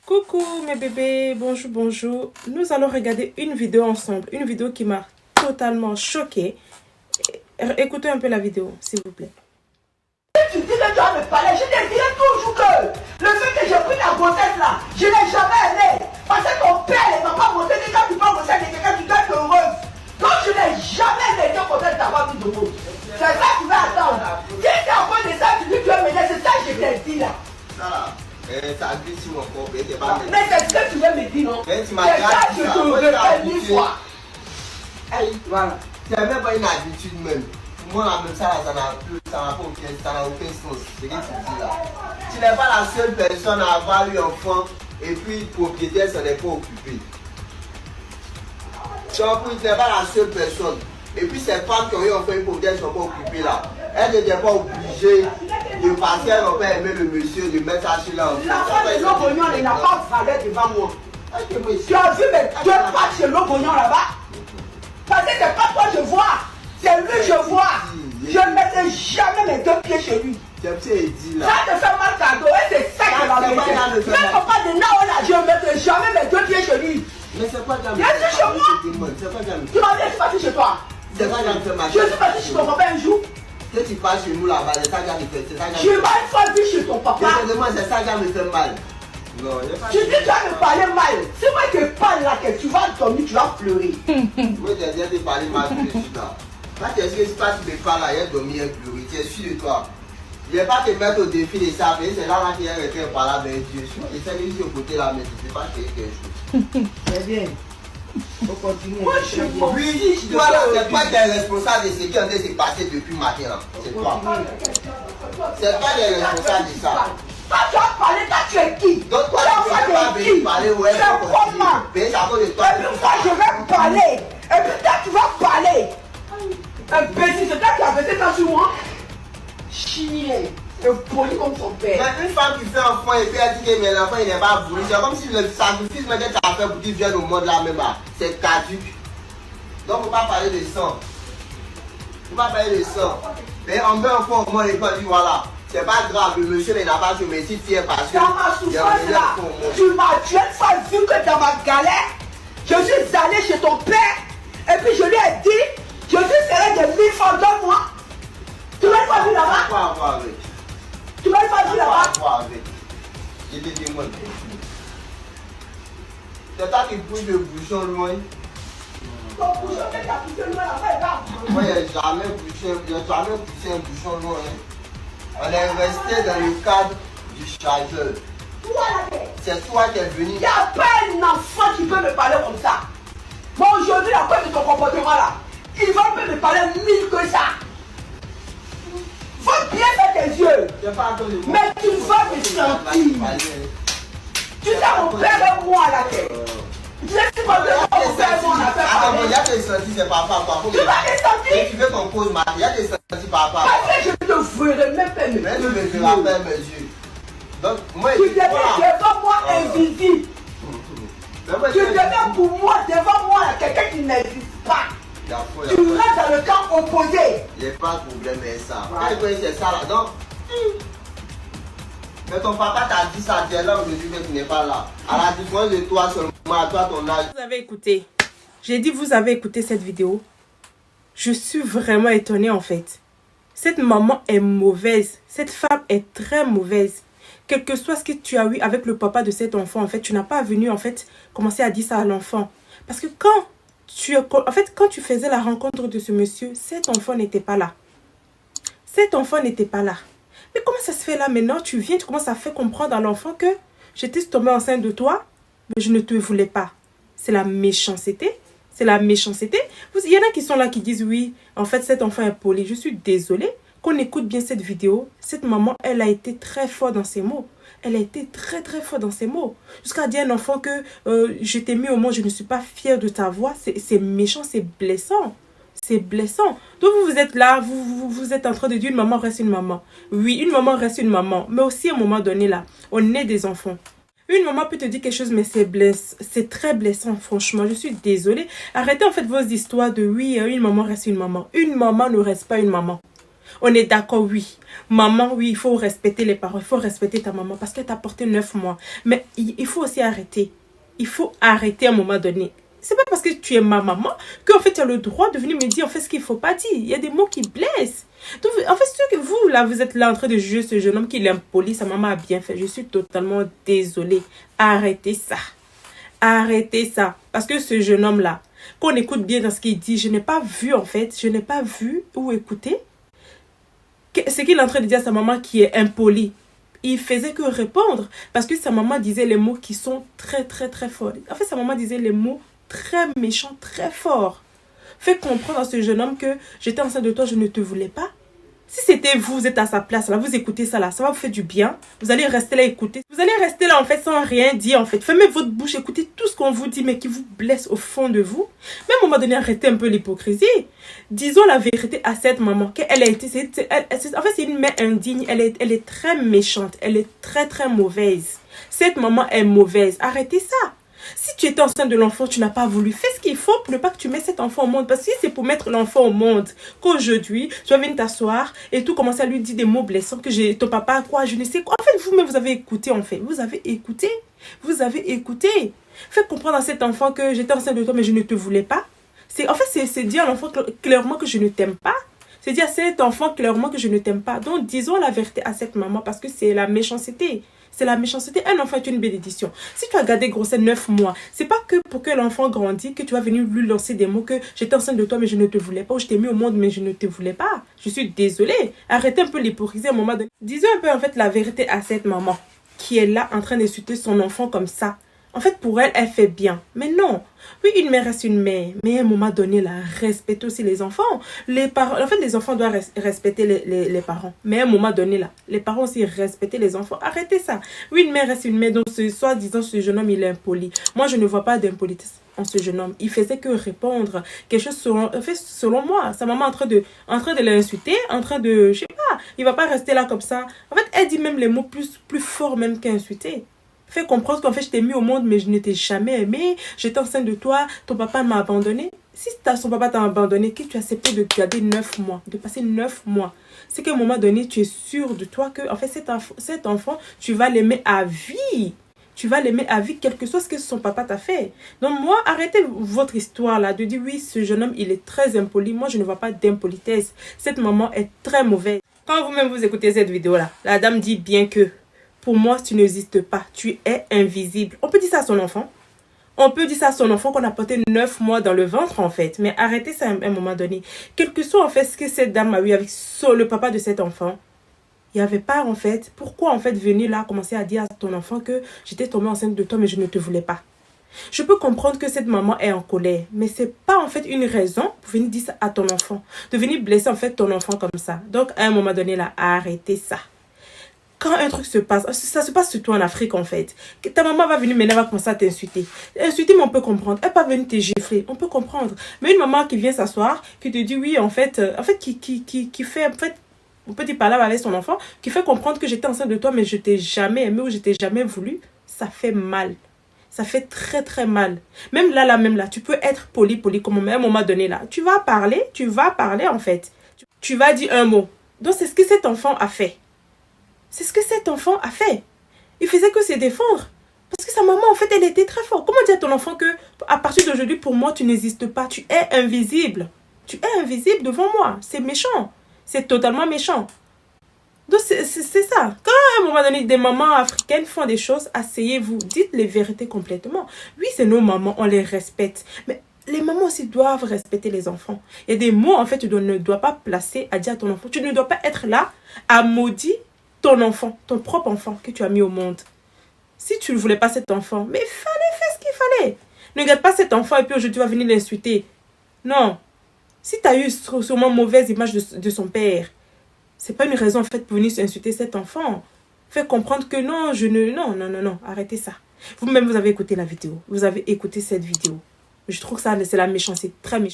Coucou mes bébés, bonjour, bonjour. Nous allons regarder une vidéo ensemble, une vidéo qui m'a totalement choquée. Écoutez un peu la vidéo, s'il vous plaît. Tu dis que tu vas me parler, je te dirai toujours que le fait que j'ai pris la grossesse là, je n'ai jamais aimé. Parce que ton père ne m'a pas montré que quand tu vas grossesse de quelqu'un, tu dois être heureuse. Donc je n'ai jamais été contente d'avoir vu de vous. C'est ça que tu vas attendre. Si tu es en train de ça, tu dis que tu veux m'aider, c'est ça que je t'ai dit là. Ça glisse sur mon corps, t'es pas Mais c'est ce que tu veux me dire, non? Mais tu m'as C'est ça que je te répète 1000 fois. Voilà. C'est même pas une habitude même. Pour moi, même ça, ça n'a aucun sens. C'est ce que tu dis là. Tu n'es pas la seule personne à avoir eu enfant et puis propriétaire s'en est pas occupé. Tu n'es pas la seule personne. Et puis ces femmes qui ont eu enfant et propriétaire ne sont pas occupées là. Elles n'étaient pas obligées de passer, elles n'ont pas aimé le monsieur, de mettre ça chez l'enfant. L'enfant de l'Obognon, il n'a pas valeur devant moi. Tu as vu mes deux pattes chez l'Obognon là-bas? Parce que c'est pas toi je vois, c'est lui je vois. Je ne mettrai jamais mes deux pieds chez lui. Ça te fait mal cadeau et c'est ça que la vérité. Même papa de Nao là, je ne mettrai jamais mes deux pieds chez lui. Mais c'est pas jamais. Viens chez moi. Tu m'as dit que je suis parti chez toi. C'est pas jamais fait mal. Je suis parti chez ton papa un jour. Si tu passes chez nous là-bas, c'est ça qui me fait mal. Je m'ai une fois vu chez ton papa. C'est ça qui me fait mal. Non, tu dis que tu vas me parler mal. C'est moi qui parle là, que tu vas dormir, tu vas pleurer. Moi, j'ai bien te parler mal tout de suite là. Quand tu es sûr que si tu me parles là, il y a dormir et pleurer. Tu es sûr de toi. Je ne vais pas te mettre au défi de ça, mais c'est là qu'il y a quelqu'un par là avec Dieu. Je sais que je suis au côté là, mais tu ne sais pas faire quelque chose. C'est bien. Faut continuer. Moi, je suis oui, toi là, c'est pas des responsables de ce qui est en train de se passer depuis matin là. C'est toi. C'est pas des responsables de ça. Toi, tu vas parler, toi, tu es qui? Donc, toi, tu ne peux pas venir parler, ouais, c'est comment? Mais c'est à cause de toi. Et puis, moi, je vais parler. Et puis, toi, tu vas parler. Imbécile, c'est toi qui as baissé ta sur moi. Chien. Poli comme son père. Mais une femme qui fait enfant et puis elle dit que l'enfant il n'est pas voulu, c'est comme si le sacrifice que tu as fait pour qu'il vienne au monde là même là, c'est caduque. Donc il ne faut pas parler de sang. Il ne faut pas parler de sang. Mais on met enfant au monde et puis on dit voilà, c'est pas grave, le monsieur il n'a pas joué, mais si tu es parce que. Dans ma souffrance là, tu m'as tué une fois vu que dans ma galère, je suis allé chez ton père et puis je lui ai dit, je te serai de 1000 francs, donne-moi. Tu m'as pas vu là-bas? Quoi avoir avec? Tu m'as pas vu là-bas? Quoi avec? Je te demande. C'est toi qui pousse le bouchon loin. Ton bouchon que tu as poussé loin là-bas, il va. Moi, il n'y a jamais poussé un bouchon loin. On est resté dans le cadre du chargeur. C'est toi qui es venu. Il n'y a pas un enfant qui peut me parler comme ça. Moi aujourd'hui, la cause de ton comportement là, il va me parler mille que ça. Faut bien faire tes yeux. Mais tu vas me sentir. Tu sais mon père et moi là. Tu sais si mon père et moi on a fait parler. Il y a des sentis, c'est par rapport à tu vas te sentir. Tu veux qu'on cause ma vie, il y a des sentis par rapport à parce que je te verrai même pas me mais tu me verras pas mes yeux. Donc, moi, tu deviens devant moi invisible. Tu deviens pour moi devant moi quelqu'un qui n'existe pas. Tu restes dans le camp opposé. Il n'y a pas de problème avec ça. Quand c'est ça là, donc. Mais ton papa t'a dit ça, tu es là aujourd'hui, mais tu n'es pas là. À la différence de toi seulement, à toi ton âge. Vous avez écouté. J'ai dit vous avez écouté cette vidéo. Je suis vraiment étonnée en fait. Cette maman est mauvaise. Cette femme est très mauvaise. Quel que soit ce que tu as eu avec le papa de cet enfant, en fait, tu n'as pas venu en fait commencer à dire ça à l'enfant. Parce que quand tu faisais la rencontre de ce monsieur, cet enfant n'était pas là. Cet enfant n'était pas là. Mais comment ça se fait là maintenant? Tu viens, tu commences à faire comprendre à l'enfant que j'étais tombée enceinte de toi, mais je ne te voulais pas. C'est la méchanceté. C'est la méchanceté. Il y en a qui sont là qui disent oui, en fait cet enfant est poli. Je suis désolée. Qu'on écoute bien cette vidéo, cette maman, elle a été très forte dans ses mots. Elle a été très très forte dans ses mots. Jusqu'à dire à un enfant que je t'ai mis au monde, je ne suis pas fière de ta voix. C'est méchant, c'est blessant. C'est blessant. Donc vous êtes là, vous êtes en train de dire une maman reste une maman. Oui, une maman reste une maman. Mais aussi à un moment donné là, on est des enfants. Une maman peut te dire quelque chose, mais c'est très blessant, franchement. Je suis désolée. Arrêtez en fait vos histoires de oui, une maman reste une maman. Une maman ne reste pas une maman. On est d'accord, oui. Maman, oui, il faut respecter les parents. Il faut respecter ta maman parce qu'elle t'a porté 9 mois. Mais il faut aussi arrêter. Il faut arrêter à un moment donné. C'est pas parce que tu es ma maman qu'en fait tu as le droit de venir me dire en fait ce qu'il faut pas dire. Il y a des mots qui blessent. Donc, en fait, ce que vous, là, vous êtes là en train de juger ce jeune homme qui est impoli, sa maman a bien fait. Je suis totalement désolée. Arrêtez ça. Arrêtez ça. Parce que ce jeune homme-là, qu'on écoute bien dans ce qu'il dit, je n'ai pas vu en fait, je n'ai pas vu ou écouté ce qu'il est en train de dire à sa maman qui est impoli. Il faisait que répondre parce que sa maman disait les mots qui sont très très très forts. En fait, sa maman disait les mots très méchants, très forts. Fais comprendre à ce jeune homme que j'étais enceinte de toi, je ne te voulais pas. Si c'était vous, vous êtes à sa place, là, vous écoutez ça là, ça va vous faire du bien. Vous allez rester là, écouter. Vous allez rester là, en fait, sans rien dire, en fait. Fermez votre bouche, écoutez tout ce qu'on vous dit, mais qui vous blesse au fond de vous. Mais à un moment donné, arrêtez un peu l'hypocrisie. Disons la vérité à cette maman, qu'elle a été... en fait, c'est une mère indigne. Elle est très méchante. Elle est très, très mauvaise. Cette maman est mauvaise. Arrêtez ça. Si tu étais enceinte de l'enfant, tu n'as pas voulu. Fais ce qu'il faut pour ne pas que tu mettes cet enfant au monde. Parce que si c'est pour mettre l'enfant au monde, qu'aujourd'hui, tu vas venir t'asseoir et tout commencer à lui dire des mots blessants, que ton papa quoi, je ne sais quoi. En fait, vous-même, vous avez écouté, en fait. Vous avez écouté. Vous avez écouté. Fais comprendre à cet enfant que j'étais enceinte de toi, mais je ne te voulais pas. En fait, c'est dire à l'enfant clairement que je ne t'aime pas. C'est dire à cet enfant clairement que je ne t'aime pas. Donc, disons la vérité à cette maman parce que c'est la méchanceté. C'est la méchanceté. Un enfant est une bénédiction. Si tu as gardé grossesse 9 mois, c'est pas que pour que l'enfant grandisse que tu vas venir lui lancer des mots que j'étais enceinte de toi mais je ne te voulais pas ou je t'ai mis au monde mais je ne te voulais pas. Je suis désolée. Arrêtez un peu l'hypocrisie à un moment donné. Disons un peu en fait la vérité à cette maman qui est là en train d'insulter son enfant comme ça. En fait, pour elle, elle fait bien. Mais non. Oui, une mère reste une mère. Mais à un moment donné, là, respecte aussi les enfants. Les parents, en fait, les enfants doivent respecter les parents. Mais à un moment donné, là, les parents aussi respecter les enfants. Arrêtez ça. Oui, une mère reste une mère. Donc, soi-disant, ce jeune homme, il est impoli. Moi, je ne vois pas d'impolitesse en ce jeune homme. Il faisait que répondre quelque chose selon moi. Sa maman en train de l'insulter, en train de, je sais pas, il va pas rester là comme ça. En fait, elle dit même les mots plus forts même qu'insulter. Fais comprendre qu'en fait, je t'ai mis au monde, mais je ne t'ai jamais aimé. J'étais enceinte de toi, ton papa m'a abandonné. Si son papa t'a abandonné, que tu as accepté de garder 9 mois, de passer 9 mois, c'est qu'à un moment donné, tu es sûr de toi que, en fait, cet enfant, tu vas l'aimer à vie. Tu vas l'aimer à vie, quel que soit ce que son papa t'a fait. Donc moi, arrêtez votre histoire là, de dire oui, ce jeune homme, il est très impoli. Moi, je ne vois pas d'impolitesse. Cette maman est très mauvaise. Quand vous-même vous écoutez cette vidéo là, la dame dit bien que pour moi, tu n'existes pas. Tu es invisible. On peut dire ça à son enfant. On peut dire ça à son enfant qu'on a porté 9 mois dans le ventre, en fait. Mais arrêtez ça à un moment donné. Quel que soit, en fait, ce que cette dame a eu avec le papa de cet enfant, il n'y avait pas, en fait... Pourquoi, en fait, venir là, commencer à dire à ton enfant que j'étais tombée enceinte de toi, mais je ne te voulais pas. Je peux comprendre que cette maman est en colère. Mais ce n'est pas, en fait, une raison pour venir dire ça à ton enfant. De venir blesser, en fait, ton enfant comme ça. Donc, à un moment donné, là, arrêtez ça. Quand un truc se passe, ça se passe surtout en Afrique en fait. Ta maman va venir maintenant, va commencer à t'insulter. Insulter, mais on peut comprendre. Elle va venir te gifler, on peut comprendre. Mais une maman qui vient s'asseoir, qui te dit oui, en fait qui fait, en fait, on peut dire parler avec son enfant, qui fait comprendre que j'étais enceinte de toi, mais je t'ai jamais aimé ou je t'ai jamais voulu, ça fait mal. Ça fait très très mal. Même là, tu peux être poli comme à un moment donné là. Tu vas parler en fait. Tu vas dire un mot. Donc c'est ce que cet enfant a fait. C'est ce que cet enfant a fait. Il faisait que se défendre. Parce que sa maman, en fait, elle était très forte. Comment dire à ton enfant que, à partir d'aujourd'hui, pour moi, tu n'existes pas. Tu es invisible. Tu es invisible devant moi. C'est méchant. C'est totalement méchant. Donc, c'est ça. Quand, à un moment donné, des mamans africaines font des choses, asseyez-vous. Dites les vérités complètement. Oui, c'est nos mamans, on les respecte. Mais les mamans aussi doivent respecter les enfants. Il y a des mots, en fait, tu ne dois pas placer à dire à ton enfant. Tu ne dois pas être là à maudire ton enfant, ton propre enfant que tu as mis au monde. Si tu ne voulais pas cet enfant, mais il fallait faire ce qu'il fallait. Ne regarde pas cet enfant et puis aujourd'hui tu vas venir l'insulter. Non. Si tu as eu sûrement mauvaise image de son père, c'est pas une raison en fait pour venir insulter cet enfant. Fais comprendre que non, non, arrêtez ça. Vous-même, vous avez écouté la vidéo. Vous avez écouté cette vidéo. Je trouve que ça, c'est la méchanceté, très méchant.